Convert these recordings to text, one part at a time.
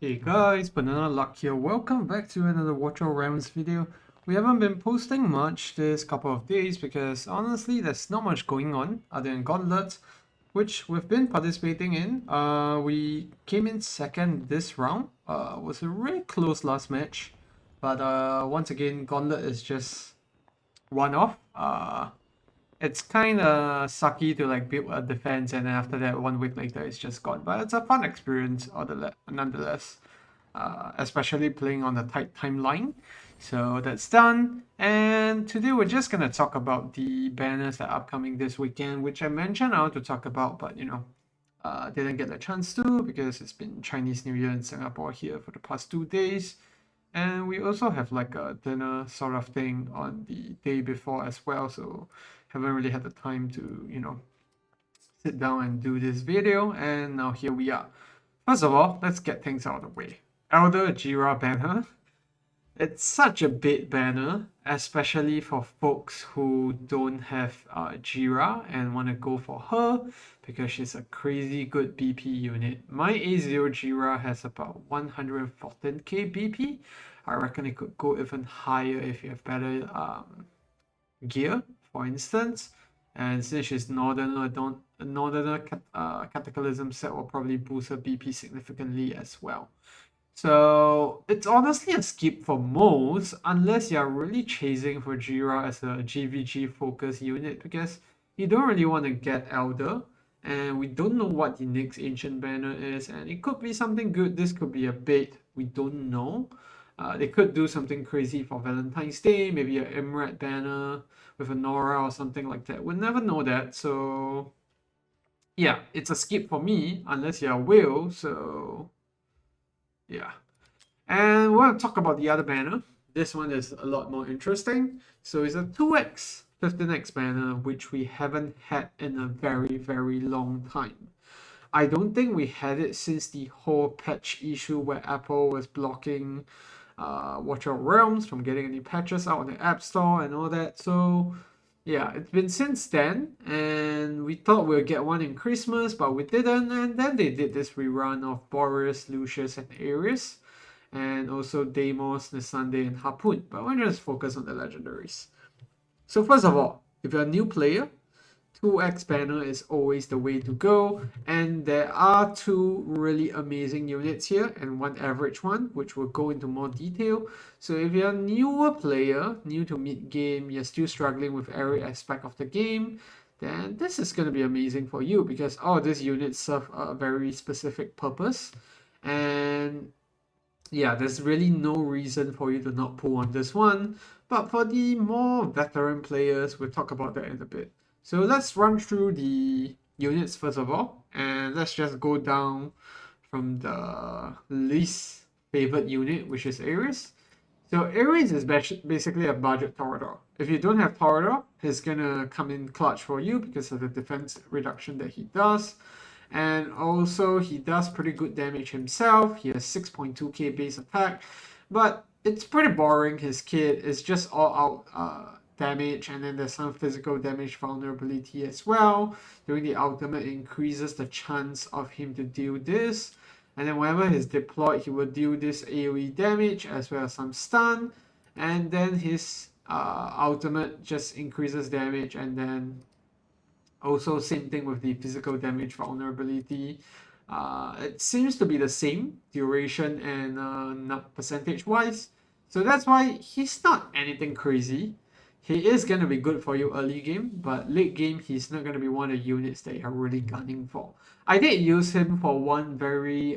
Hey guys, Banana Luck here. Welcome back to another Watch Your Realms video. We haven't been posting much this couple of days because honestly there's not much going on other than Gauntlets, which we've been participating in. We came in second this round. Was a really close last match. But once again, Gauntlet is just one off. It's kind of sucky to like build a defense and then after that 1 week later it's just gone. But it's a fun experience nonetheless, especially playing on a tight timeline. So that's done. And today we're just gonna talk about the banners that are upcoming this weekend, which I mentioned I want to talk about, but didn't get a chance to because it's been Chinese New Year in Singapore here for the past 2 days. And we also have like a dinner sort of thing on the day before as well, so haven't really had the time to, sit down and do this video, and now here we are. First of all, let's get things out of the way. Elder Jira banner. It's such a big banner, especially for folks who don't have Jira and want to go for her because she's a crazy good BP unit. My A0 Jira has about 114k BP. I reckon it could go even higher if you have better gear, for instance. And since she's Northerner, don't Northerner Cataclysm set will probably boost her BP significantly as well. So it's honestly a skip for most, unless you're really chasing for Jira as a GVG focus unit, because you don't really want to get Elder, and we don't know what the next Ancient banner is, and it could be something good, this could be a bait, we don't know. They could do something crazy for Valentine's Day, maybe an Emerald banner with a Nora or something like that. We'll never know that, so yeah, it's a skip for me, unless you're Will, so yeah. And we're going to talk about the other banner. This one is a lot more interesting. So it's a 2x 15x banner, which we haven't had in a very, very long time. I don't think we had it since the whole patch issue where Apple was blocking Watch Out Realms from getting any patches out on the App Store and all that. So yeah, it's been since then, and we thought we'd get one in Christmas, but we didn't. And then they did this rerun of Boreas, Lucius, and Ares, and also Deimos, Nisande, and Harpoon. But we're just focus on the legendaries. So first of all, if you're a new player, 2x banner is always the way to go, and there are two really amazing units here and one average one, which will go into more detail. So if you're a newer player, new to mid game, you're still struggling with every aspect of the game, then this is going to be amazing for you because all these units serve a very specific purpose, and yeah, there's really no reason for you to not pull on this one. But for the more veteran players, we'll talk about that in a bit. So let's run through the units first of all, and let's just go down from the least favorite unit, which is Ares. So Ares is basically a budget Torador. If you don't have Torador, he's gonna come in clutch for you because of the defense reduction that he does. And also, he does pretty good damage himself. He has 6.2k base attack, but it's pretty boring. His kit is just all out damage, and then there's some physical damage vulnerability as well. During the ultimate, it increases the chance of him to deal this. And then whenever he's deployed, he will deal this AoE damage as well as some stun. And then his ultimate just increases damage, and then also, same thing with the physical damage vulnerability. It seems to be the same duration and not percentage wise. So that's why he's not anything crazy. He is going to be good for you early game, but late game, he's not going to be one of the units that you're really gunning for. I did use him for one very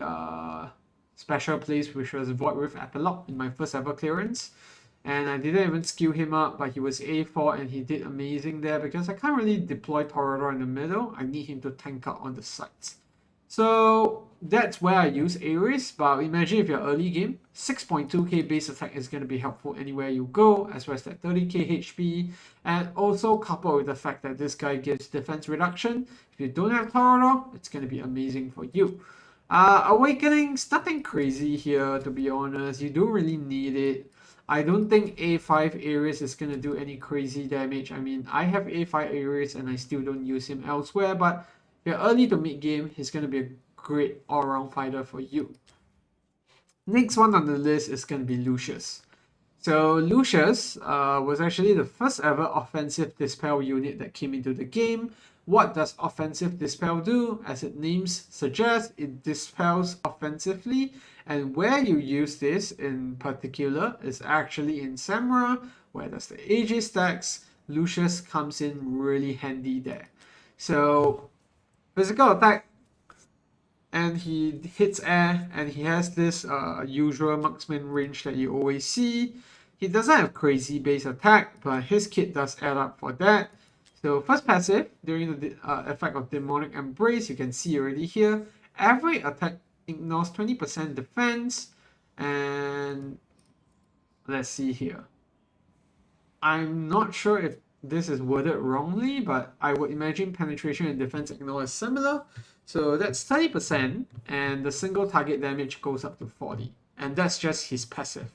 special place, which was Void with Epilogue in my first ever clearance. And I didn't even skill him up, but he was A4 and he did amazing there because I can't really deploy Torador in the middle. I need him to tank out on the sides. So that's where I use Ares, but imagine if you're early game, 6.2k base attack is going to be helpful anywhere you go, as well as that 30k HP, and also coupled with the fact that this guy gives defense reduction. If you don't have Torador, it's going to be amazing for you. Awakening's nothing crazy here, to be honest. You don't really need it. I don't think A5 Ares is going to do any crazy damage. I mean, I have A5 Ares and I still don't use him elsewhere, but if you're early to mid game, he's going to be a great all-round fighter for you. Next one on the list is going to be Lucius. So Lucius was actually the first ever offensive dispel unit that came into the game. What does offensive dispel do? As its name suggests, it dispels offensively, and where you use this in particular is actually in Samra, where there's the AJ stacks. Lucius comes in really handy there. So physical attack, and he hits air, and he has this usual marksman range that you always see. He doesn't have crazy base attack, but his kit does add up for that. So first passive, during the effect of Demonic Embrace, you can see already here, every attack ignores 20% defense, and let's see here. I'm not sure if this is worded wrongly, but I would imagine penetration and defense ignore is similar. So that's 30%, and the single target damage goes up to 40. And that's just his passive.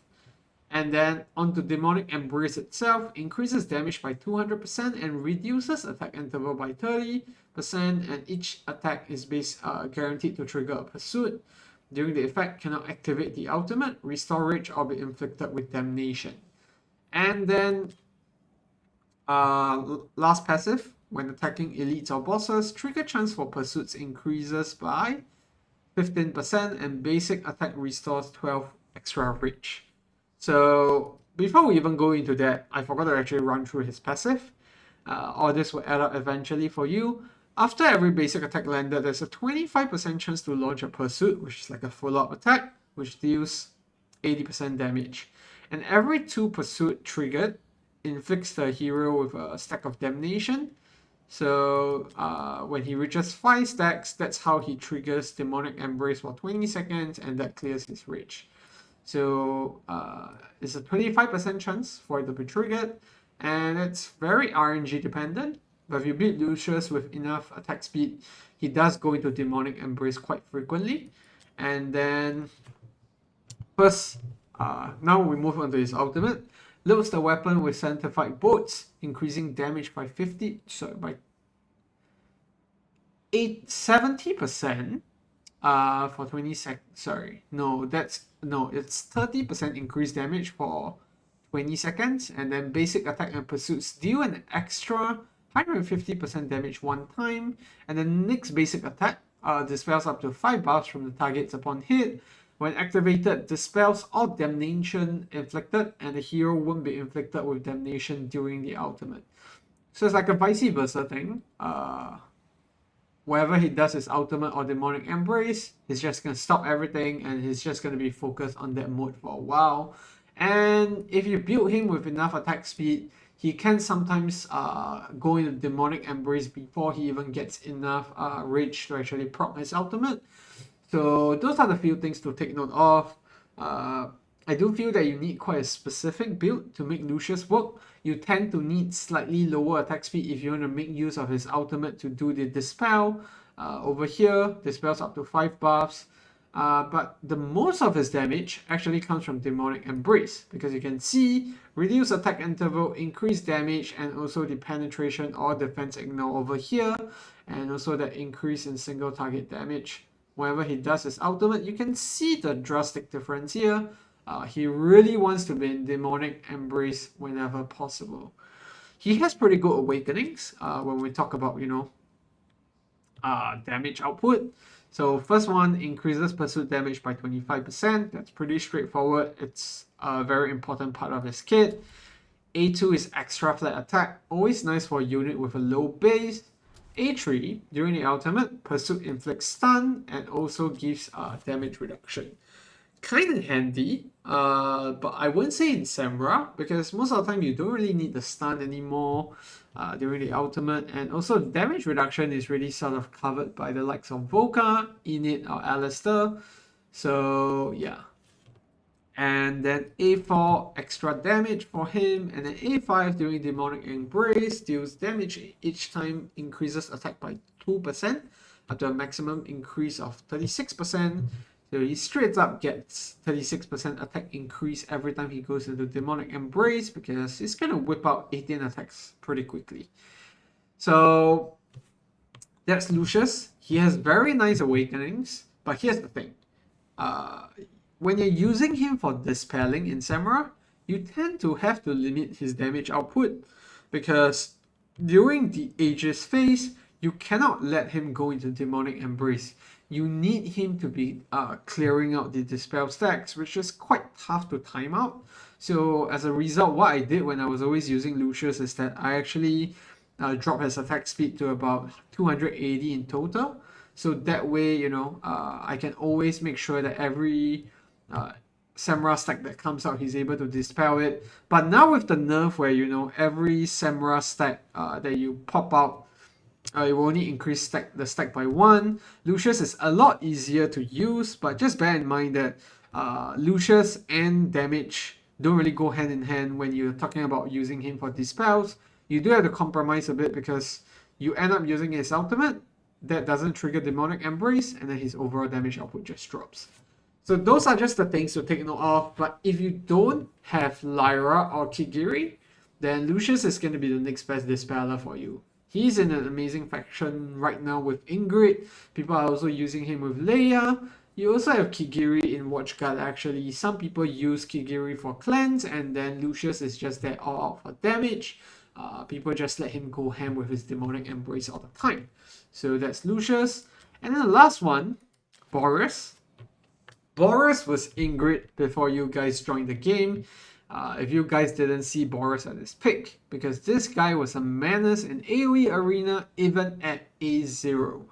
And then onto Demonic Embrace itself, increases damage by 200% and reduces attack interval by 30%, and each attack is guaranteed to trigger a pursuit. During the effect, cannot activate the ultimate, restore rage, or be inflicted with damnation. And then last passive, when attacking elites or bosses, trigger chance for pursuits increases by 15% and basic attack restores 12 extra reach. So before we even go into that, I forgot to actually run through his passive. All this will add up eventually for you. After every basic attack landed, there's a 25% chance to launch a pursuit, which is like a follow-up attack, which deals 80% damage. And every 2 pursuit triggered inflicts the hero with a stack of damnation. So when he reaches 5 stacks, that's how he triggers Demonic Embrace for 20 seconds, and that clears his rage. So it's a 25% chance for it to be triggered, and it's very RNG dependent. But if you beat Lucius with enough attack speed, he does go into Demonic Embrace quite frequently. And then first, now we move on to his ultimate. Loads the weapon with sanctified bolts, increasing damage by 70% for 20 seconds. Sorry, no, it's 30% increased damage for 20 seconds, and then basic attack and pursuits deal an extra 150% damage one time, and then next basic attack dispels up to 5 buffs from the targets upon hit. When activated, dispels all damnation inflicted, and the hero won't be inflicted with damnation during the ultimate. So it's like a vice versa thing. Wherever he does his ultimate or Demonic Embrace, he's just going to stop everything, and he's just going to be focused on that mode for a while. And if you build him with enough attack speed, he can sometimes go into Demonic Embrace before he even gets enough rage to actually proc his ultimate. So those are the few things to take note of. I do feel that you need quite a specific build to make Lucius work. You tend to need slightly lower attack speed if you want to make use of his ultimate to do the dispel. Over here, dispels up to 5 buffs. But the most of his damage actually comes from Demonic Embrace, because you can see reduce attack interval, increase damage, and also the penetration or defense ignore over here, and also the increase in single target damage. Whenever he does his ultimate, you can see the drastic difference here. He really wants to be in Demonic Embrace whenever possible. He has pretty good awakenings when we talk about, damage output. So first one increases pursuit damage by 25%. That's pretty straightforward. It's a very important part of his kit. A2 is extra flat attack, always nice for a unit with a low base. A3, during the ultimate, pursuit inflicts stun and also gives damage reduction. Kind of handy, but I wouldn't say in Samra, because most of the time you don't really need the stun anymore during the ultimate, and also damage reduction is really sort of covered by the likes of Volca, Init, or Alistair. So yeah. And then A4 extra damage for him, and then A5 during Demonic Embrace deals damage each time, increases attack by 2% up to a maximum increase of 36%. So he straight up gets 36% attack increase every time he goes into Demonic Embrace, because he's gonna whip out 18 attacks pretty quickly. So that's Lucius. He has very nice awakenings, but here's the thing. when you're using him for dispelling in Samura, you tend to have to limit his damage output because during the Aegis phase, you cannot let him go into Demonic Embrace. You need him to be clearing out the dispel stacks, which is quite tough to time out. So as a result, what I did when I was always using Lucius is that I actually drop his attack speed to about 280 in total. So that way, I can always make sure that every Samura stack that comes out, he's able to dispel it. But now with the nerf where, every Samura stack that you pop out, it will only increase the stack by 1. Lucius is a lot easier to use, but just bear in mind that Lucius and damage don't really go hand in hand when you're talking about using him for dispels. You do have to compromise a bit because you end up using his ultimate that doesn't trigger Demonic Embrace, and then his overall damage output just drops. So those are just the things to take note of. But if you don't have Lyra or Kigiri, then Lucius is going to be the next best dispeller for you. He's in an amazing faction right now with Ingrid. People are also using him with Leia. You also have Kigiri in Watchguard actually. Some people use Kigiri for cleanse, and then Lucius is just there all out for damage. People just let him go ham with his Demonic Embrace all the time. So that's Lucius. And then the last one, Boreas. Boreas was Ingrid before you guys joined the game. If you guys didn't see Boreas at his pick, because this guy was a menace in AoE Arena even at A0.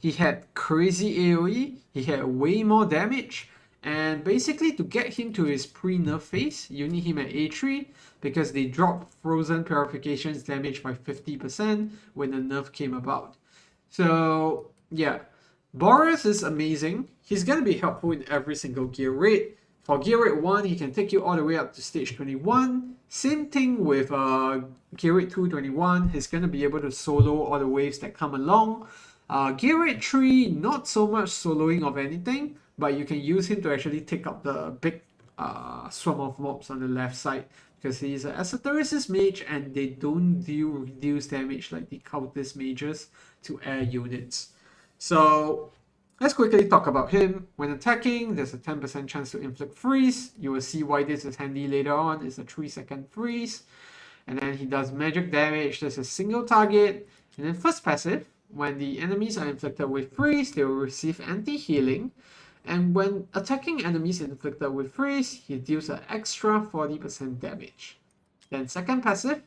He had crazy AoE, he had way more damage, and basically to get him to his pre-nerf phase, you need him at A3 because they dropped Frozen Purification's damage by 50% when the nerf came about. So yeah, Boreas is amazing. He's going to be helpful in every single gear rate. For gear rate 1, he can take you all the way up to stage 21. Same thing with gear rate 221. He's going to be able to solo all the waves that come along. Gear rate 3, not so much soloing of anything, but you can use him to actually take up the big swarm of mobs on the left side because he's an Esotericist mage and they don't deal reduced damage like the Cultist mages to air units. So let's quickly talk about him. When attacking, there's a 10% chance to inflict freeze. You will see why this is handy later on. It's a 3-second freeze. And then he does magic damage. There's a single target. And then first passive, when the enemies are inflicted with freeze, they will receive anti-healing. And when attacking enemies inflicted with freeze, he deals an extra 40% damage. Then second passive,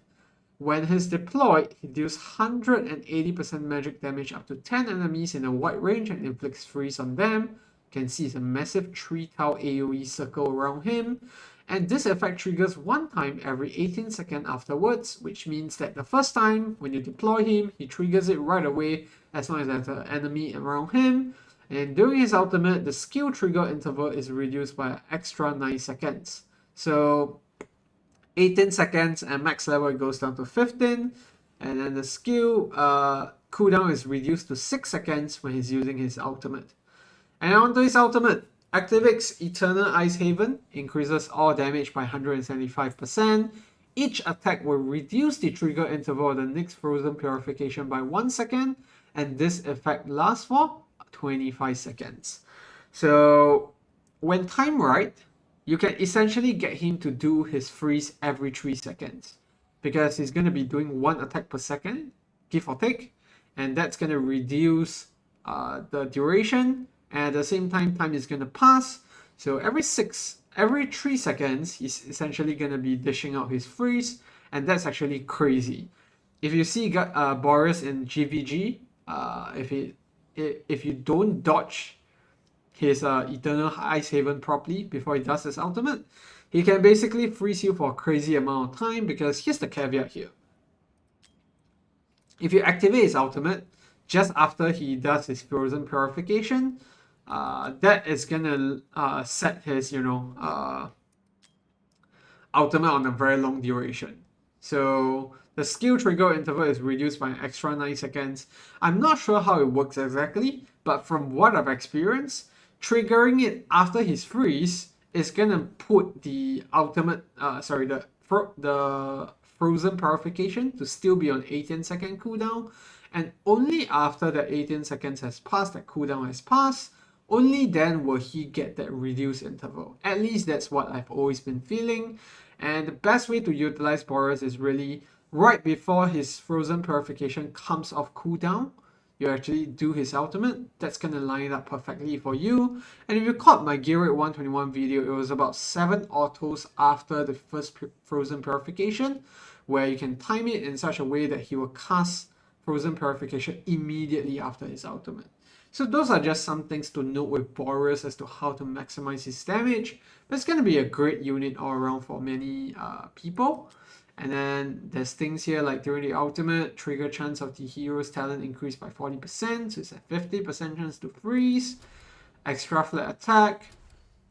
when he's deployed, he deals 180% magic damage up to 10 enemies in a wide range and inflicts freeze on them. You can see it's a massive 3-tile AoE circle around him. And this effect triggers one time every 18 seconds afterwards, which means that the first time when you deploy him, he triggers it right away as long as there's an enemy around him. And during his ultimate, the skill trigger interval is reduced by an extra 9 seconds. So 18 seconds and max level it goes down to 15. And then the skill cooldown is reduced to 6 seconds when he's using his ultimate. And onto his ultimate. Activates Eternal Ice Haven, increases all damage by 175%. Each attack will reduce the trigger interval of the next Frozen Purification by 1 second. And this effect lasts for 25 seconds. So when timed right, you can essentially get him to do his freeze every 3 seconds because he's going to be doing 1 attack per second, give or take, and that's going to reduce the duration, and at the same time, time is going to pass. So every 3 seconds, he's essentially going to be dishing out his freeze, and that's actually crazy. If you see Boreas in GVG, if you don't dodge his Eternal Ice Haven properly before he does his ultimate, he can basically freeze you for a crazy amount of time because here's the caveat here. If you activate his ultimate just after he does his Frozen Purification, that is gonna set his, ultimate on a very long duration. So the skill trigger interval is reduced by an extra 9 seconds. I'm not sure how it works exactly, but from what I've experienced, triggering it after his freeze is gonna put the ultimate, the Frozen Purification to still be on 18-second cooldown, and only after the 18 seconds has passed, that cooldown has passed, only then will he get that reduced interval. At least that's what I've always been feeling. And the best way to utilize Boreas is really right before his frozen purification comes off cooldown. You actually do his ultimate. That's going to line up perfectly for you. And if you caught my Gear Rate 121 video, it was about 7 autos after the first frozen purification, where you can time it in such a way that he will cast frozen purification immediately after his ultimate. So those are just some things to note with Boreas as to how to maximize his damage. But it's going to be a great unit all around for many people. And then there's things here like during the ultimate, trigger chance of the hero's talent increased by 40%, so it's a 50% chance to freeze, extra flat attack,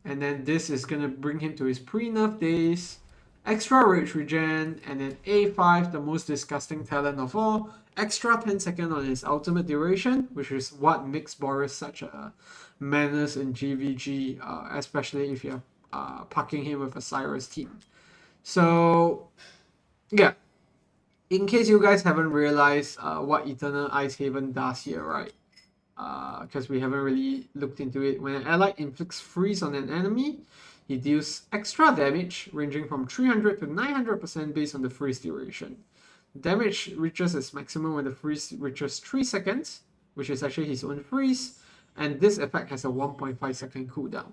and then this is going to bring him to his pre-nerf days, extra rage regen, and then A5, the most disgusting talent of all, extra 10 seconds on his ultimate duration, which is what makes Boreas such a menace in GVG, especially if you're packing him with a Cyrus team. So yeah, in case you guys haven't realized what Eternal Ice Haven does here, right? Because we haven't really looked into it. When an ally inflicts freeze on an enemy, he deals extra damage ranging from 300 to 900% based on the freeze duration. Damage reaches its maximum when the freeze reaches 3 seconds, which is actually his own freeze, and this effect has a 1.5 second cooldown.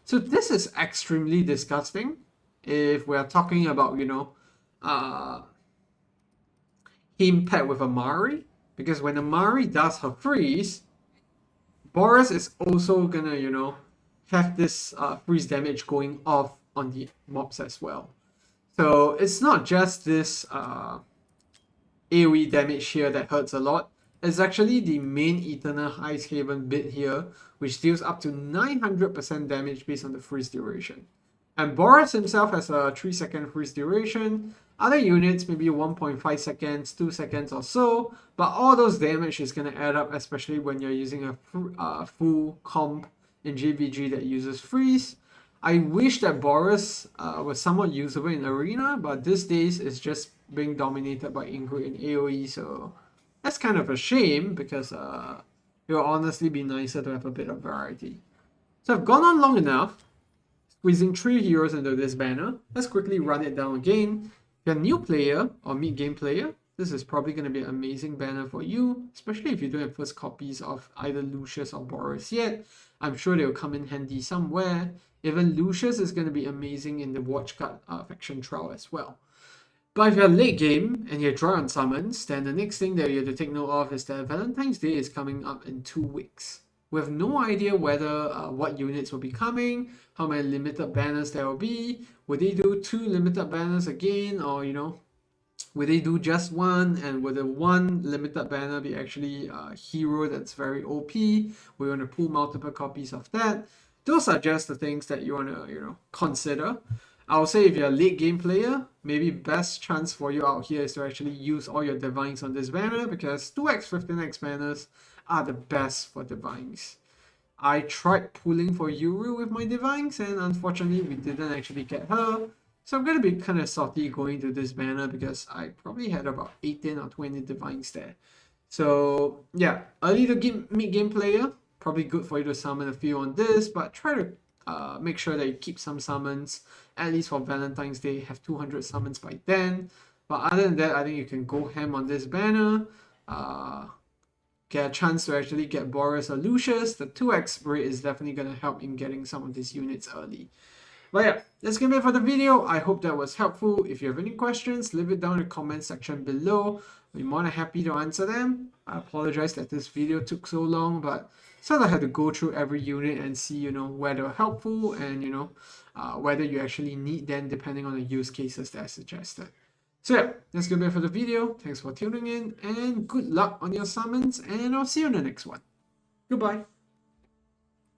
So this is extremely disgusting if we are talking about, you know, him paired with a Mari, because when a Mari does her freeze, Boreas is also gonna, you know, have this freeze damage going off on the mobs as well. So it's not just this AoE damage here that hurts a lot. It's actually the main Eternal Ice Haven bit here, which deals up to 900% damage based on the freeze duration. And Boreas himself has a 3-second freeze duration. Other units maybe 1.5 seconds, 2 seconds or so. But all those damage is going to add up, especially when you're using a full comp in GVG that uses freeze. I wish that Boreas was somewhat usable in Arena, but these days it's just being dominated by Ingrid and AoE. So that's kind of a shame because it will honestly be nicer to have a bit of variety. So I've gone on long enough, squeezing 3 heroes into this banner. Let's quickly run it down again. If you're a new player or mid-game player, this is probably going to be an amazing banner for you, especially if you don't have first copies of either Lucius or Boreas yet. I'm sure they'll come in handy somewhere. Even Lucius is going to be amazing in the Watchguard faction trial as well. But if you're late game and you're dry on summons, then the next thing that you have to take note of is that Valentine's Day is coming up in 2 weeks. We have no idea whether what units will be coming, how many limited banners there will be. Would they do 2 limited banners again, or you know, would they do just one? And would the one limited banner be actually a hero that's very OP? We want to pull multiple copies of that. Those are just the things that you want to, you know, consider. I'll say if you're a late game player, maybe best chance for you out here is to actually use all your divines on this banner, because 2x 15x banners are the best for divines. I tried pulling for Yuru with my divines, and unfortunately we didn't actually get her. So I'm going to be kind of salty going to this banner because I probably had about 18 or 20 divines there. So yeah, early to game mid-game player, probably good for you to summon a few on this, but try to make sure that you keep some summons, at least for Valentine's Day, have 200 summons by then. But other than that, I think you can go ham on this banner. Get a chance to actually get Boreas or Lucius. The 2x rate is definitely going to help in getting some of these units early. But yeah, that's going to be it for the video. I hope that was helpful. If you have any questions, leave it down in the comment section below. We're more than happy to answer them. I apologize that this video took so long, but sort of had to go through every unit and see, you know, where they're helpful and, you know, whether you actually need them depending on the use cases that I suggested. So yeah, that's going to be it for the video. Thanks for tuning in and good luck on your summons, and I'll see you in the next one. Goodbye.